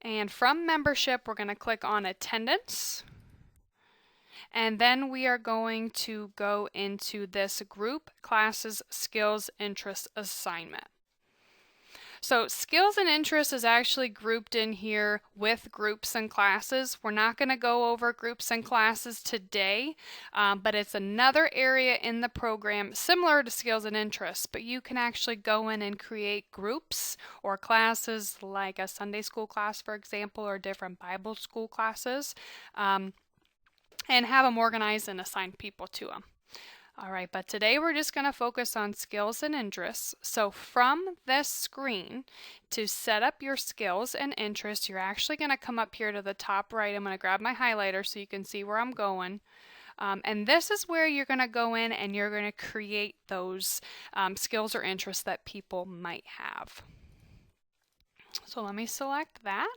And from membership, we're going to click on attendance. And then we are going to go into this group, classes, skills, interests assignment. So skills and interests is actually grouped in here with groups and classes. We're not going to go over groups and classes today, but it's another area in the program similar to skills and interests, but you can actually go in and create groups or classes like a Sunday school class, for example, or different Bible school classes, and have them organized and assign people to them. All right, but today we're just going to focus on skills and interests. So from this screen, to set up your skills and interests, you're actually going to come up here to the top right. I'm going to grab my highlighter so you can see where I'm going. And this is where you're going to go in and you're going to create those skills or interests that people might have. So let me select that.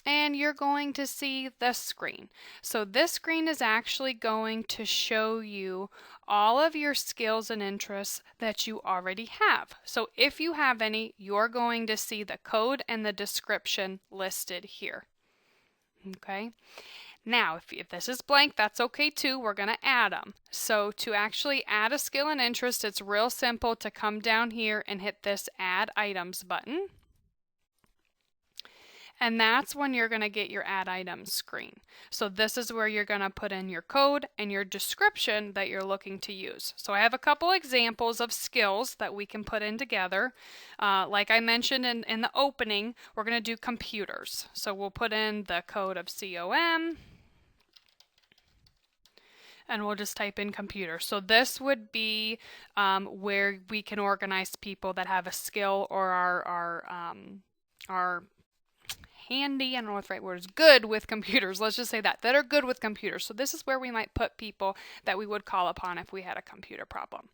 And you're going to see this screen. So this screen is actually going to show you all of your skills and interests that you already have. So if you have any, you're going to see the code and the description listed here. Okay. Now, if this is blank, that's okay too. We're going to add them. So to actually add a skill and interest, it's real simple to come down here and hit this Add Items button. And that's when you're going to get your Add Items screen. So this is where you're going to put in your code and your description that you're looking to use. So I have a couple examples of skills that we can put in together. Like I mentioned in the opening, we're going to do computers. So we'll put in the code of COM. And we'll just type in computer. So this would be where we can organize people that have a skill or are handy, I don't know what the right word is, good with computers. Let's just say that are good with computers. So this is where we might put people that we would call upon if we had a computer problem.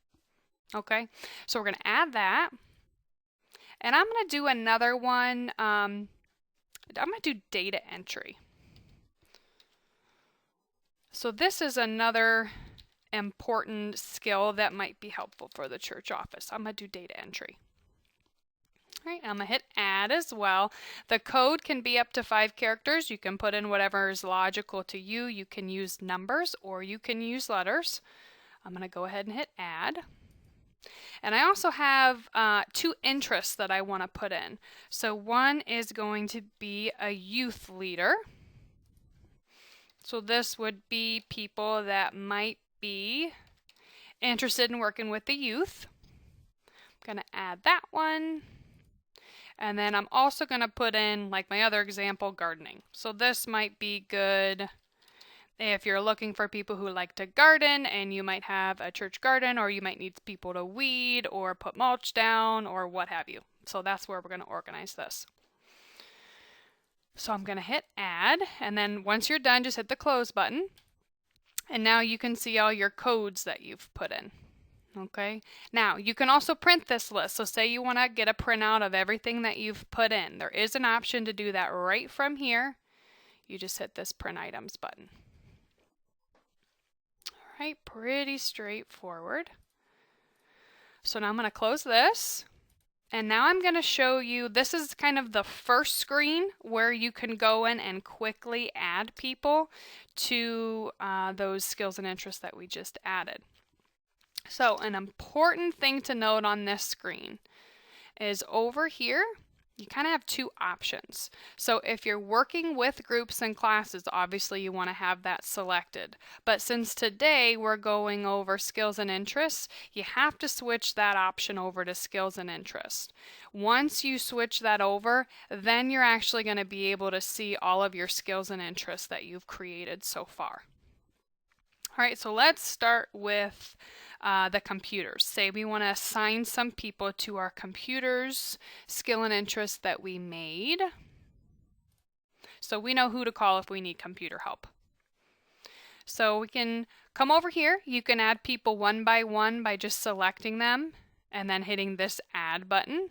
Okay, so we're going to add that. And I'm going to do another one. I'm going to do data entry. So this is another important skill that might be helpful for the church office. I'm going to do data entry. All right, I'm going to hit add as well. The code can be up to 5 characters. You can put in whatever is logical to you. You can use numbers or you can use letters. I'm going to go ahead and hit add. And I also have 2 interests that I want to put in. So one is going to be a youth leader. So this would be people that might be interested in working with the youth. I'm going to add that one. And then I'm also going to put in, like my other example, gardening. So this might be good if you're looking for people who like to garden and you might have a church garden, or you might need people to weed or put mulch down or what have you. So that's where we're going to organize this. So I'm going to hit add, and then once you're done, just hit the close button. And now you can see all your codes that you've put in. Okay, now you can also print this list. So say you want to get a printout of everything that you've put in. There is an option to do that right from here. You just hit this print items button. All right, pretty straightforward. So now I'm going to close this. And now I'm going to show you, this is kind of the first screen where you can go in and quickly add people to those skills and interests that we just added. So an important thing to note on this screen is over here, you kind of have 2 options. So if you're working with groups and classes, obviously you want to have that selected. But since today we're going over skills and interests, you have to switch that option over to skills and interests. Once you switch that over, then you're actually going to be able to see all of your skills and interests that you've created so far. All right, so let's start with the computers. Say we want to assign some people to our computers, skill and interest that we made. So we know who to call if we need computer help. So we can come over here. You can add people one by just selecting them and then hitting this add button.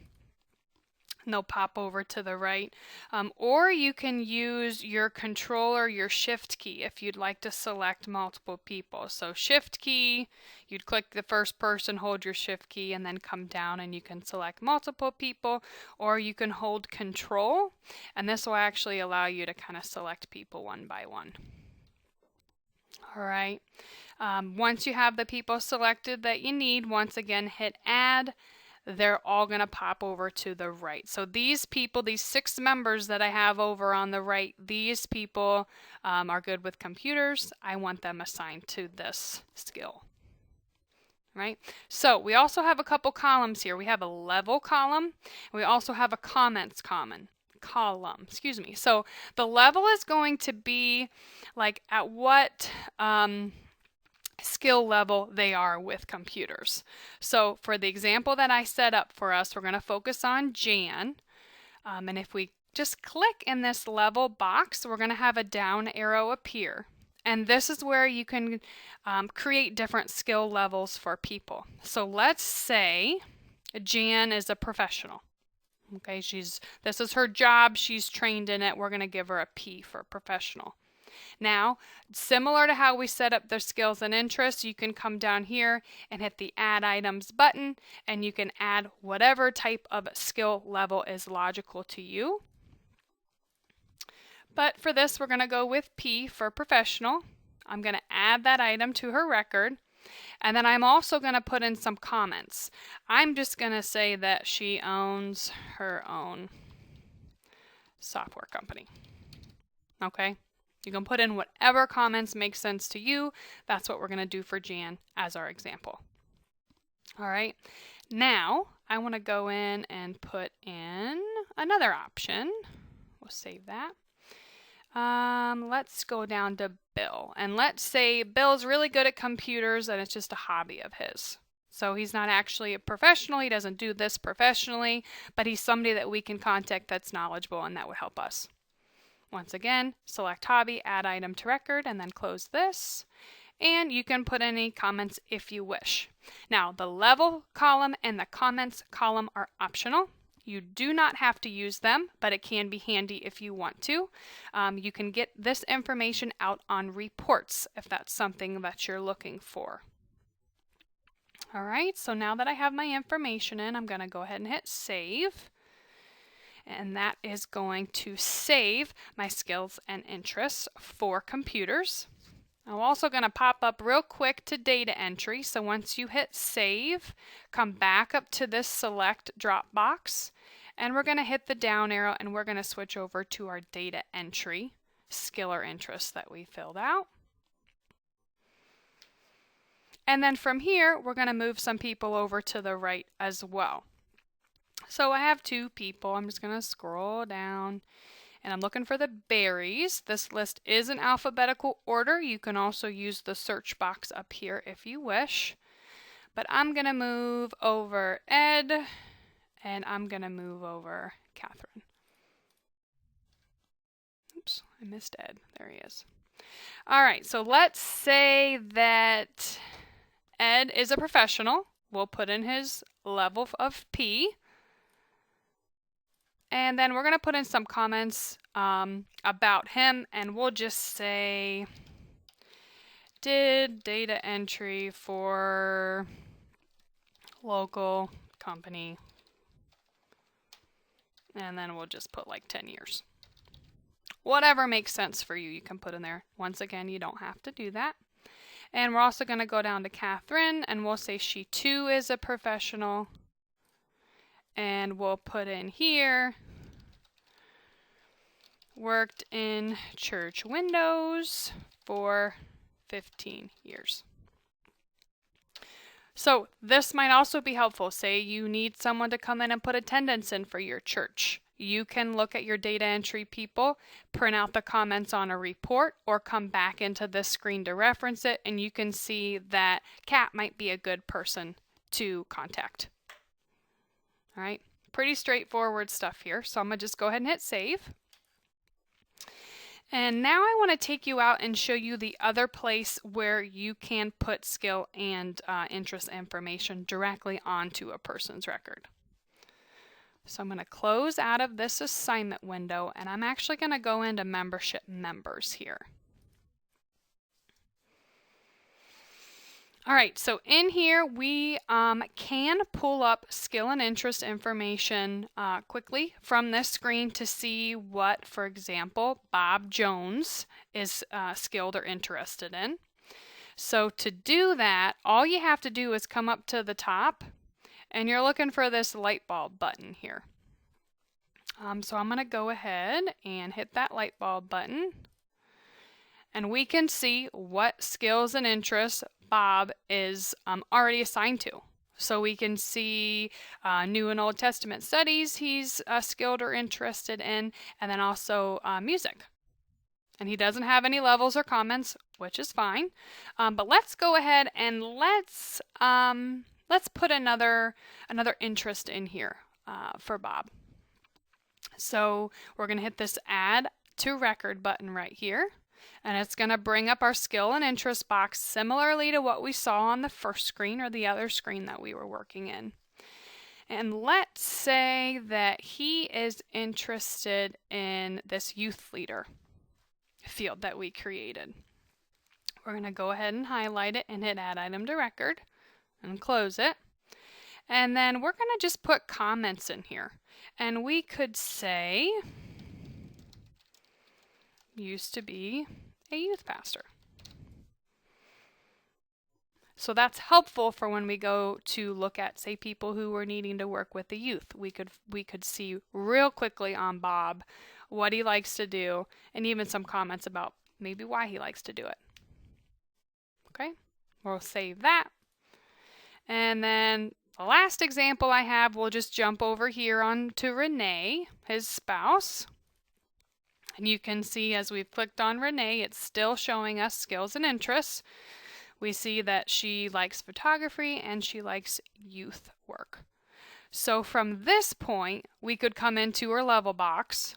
and they'll pop over to the right. Or you can use your controller, your shift key, if you'd like to select multiple people. So shift key, you'd click the first person, hold your shift key, and then come down and you can select multiple people. Or you can hold control, and this will actually allow you to kind of select people one by one. All right. Once you have the people selected that you need, once again hit add. They're all going to pop over to the right. So these people, these 6 members that I have over on the right, these people are good with computers. I want them assigned to this skill. Right? So we also have a couple columns here. We have a level column, and we also have a comments column. So the level is going to be like at what skill level they are with computers. So for the example that I set up for us, we're going to focus on Jan. And if we just click in this level box, we're going to have a down arrow appear. And this is where you can create different skill levels for people. So let's say Jan is a professional. Okay, this is her job. She's trained in it. We're going to give her a P for professional. Now, similar to how we set up the skills and interests, you can come down here and hit the Add Items button, and you can add whatever type of skill level is logical to you. But for this, we're going to go with P for professional. I'm going to add that item to her record, and then I'm also going to put in some comments. I'm just going to say that she owns her own software company. Okay? You can put in whatever comments make sense to you. That's what we're going to do for Jan as our example. All right. Now, I want to go in and put in another option. We'll save that. Let's go down to Bill. And let's say Bill's really good at computers and it's just a hobby of his. So he's not actually a professional. He doesn't do this professionally, but he's somebody that we can contact that's knowledgeable, and that would help us. Once again, select hobby, add item to record, and then close this. And you can put any comments if you wish. Now, the level column and the comments column are optional. You do not have to use them, but it can be handy if you want to. You can get this information out on reports if that's something that you're looking for. All right, so now that I have my information in, I'm going to go ahead and hit save. And that is going to save my skills and interests for computers. I'm also going to pop up real quick to data entry. So once you hit save, come back up to this select drop box, and we're going to hit the down arrow, and we're going to switch over to our data entry skill or interest that we filled out. And then from here, we're going to move some people over to the right as well. So I have 2 people. I'm just going to scroll down, and I'm looking for the berries. This list is in alphabetical order. You can also use the search box up here if you wish. But I'm going to move over Ed, and I'm going to move over Catherine. Oops, I missed Ed. There he is. All right, so let's say that Ed is a professional. We'll put in his level of P. And then we're going to put in some comments about him, and we'll just say, did data entry for local company. And then we'll just put like 10 years. Whatever makes sense for you, you can put in there. Once again, you don't have to do that. And we're also going to go down to Catherine, and we'll say she too is a professional. And we'll put in here, worked in church windows for 15 years. So this might also be helpful. Say you need someone to come in and put attendance in for your church. You can look at your data entry people, print out the comments on a report, or come back into this screen to reference it, and you can see that Kat might be a good person to contact. All right, pretty straightforward stuff here. So I'm going to just go ahead and hit save. And now I want to take you out and show you the other place where you can put skill and interest information directly onto a person's record. So I'm going to close out of this assignment window, and I'm actually going to go into membership members here. All right, so in here we can pull up skill and interest information quickly from this screen to see what, for example, Bob Jones is skilled or interested in. So to do that, all you have to do is come up to the top, and you're looking for this light bulb button here. So I'm going to go ahead and hit that light bulb button, and we can see what skills and interests Bob is already assigned to. So we can see New and Old Testament studies he's skilled or interested in, and then also music. And he doesn't have any levels or comments, which is fine. But let's go ahead and let's put another interest in here for Bob. So we're going to hit this Add to Record button right here. And it's going to bring up our skill and interest box similarly to what we saw on the first screen or the other screen that we were working in. And let's say that he is interested in this youth leader field that we created. We're going to go ahead and highlight it and hit Add Item to Record and close it. And then we're going to just put comments in here. And we could say, used to be a youth pastor. So that's helpful for when we go to look at, say, people who were needing to work with the youth. We could see real quickly on Bob what he likes to do, and even some comments about maybe why he likes to do it. Okay, we'll save that. And then the last example I have, we'll just jump over here onto Renee, his spouse. And you can see as we've clicked on Renee, it's still showing us skills and interests. We see that she likes photography and she likes youth work. So from this point, we could come into her level box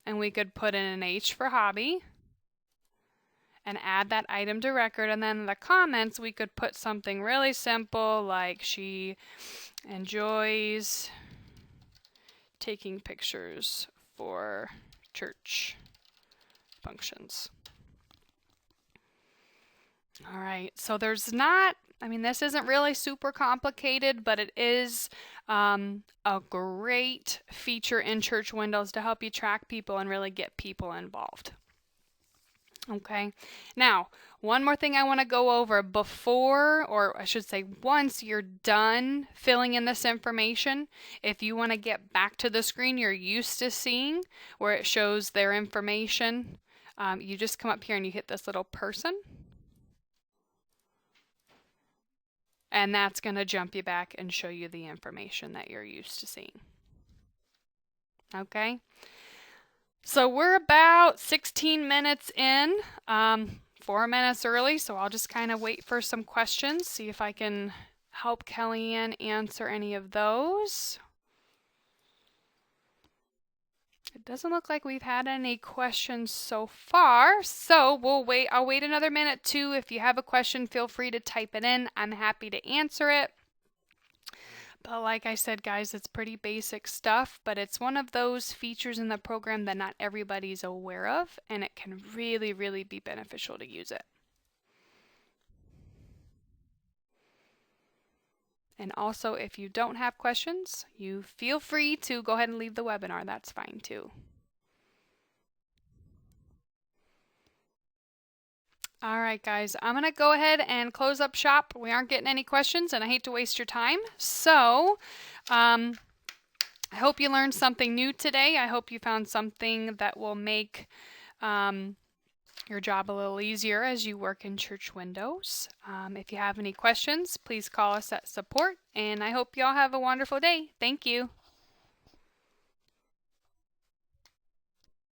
and we could put in an H for hobby and add that item to record. And then in the comments, we could put something really simple like she enjoys taking pictures for church functions. All right, so there's not, this isn't really super complicated, but it is a great feature in Church Windows to help you track people and really get people involved. Okay, now one more thing I want to go over before, or I should say once you're done filling in this information, if you want to get back to the screen you're used to seeing where it shows their information, you just come up here and you hit this little person. And that's going to jump you back and show you the information that you're used to seeing. Okay. So we're about 16 minutes in, 4 minutes early, so I'll just kind of wait for some questions, see if I can help Kellyanne answer any of those. It doesn't look like we've had any questions so far, so we'll wait. I'll wait another minute too. If you have a question, feel free to type it in. I'm happy to answer it. But like I said, guys, it's pretty basic stuff, but it's one of those features in the program that not everybody's aware of, and it can really, really be beneficial to use it. And also, if you don't have questions, you feel free to go ahead and leave the webinar. That's fine too. All right, guys, I'm going to go ahead and close up shop. We aren't getting any questions, and I hate to waste your time. So, I hope you learned something new today. I hope you found something that will make your job a little easier as you work in Church Windows. If you have any questions, please call us at support, and I hope you all have a wonderful day. Thank you.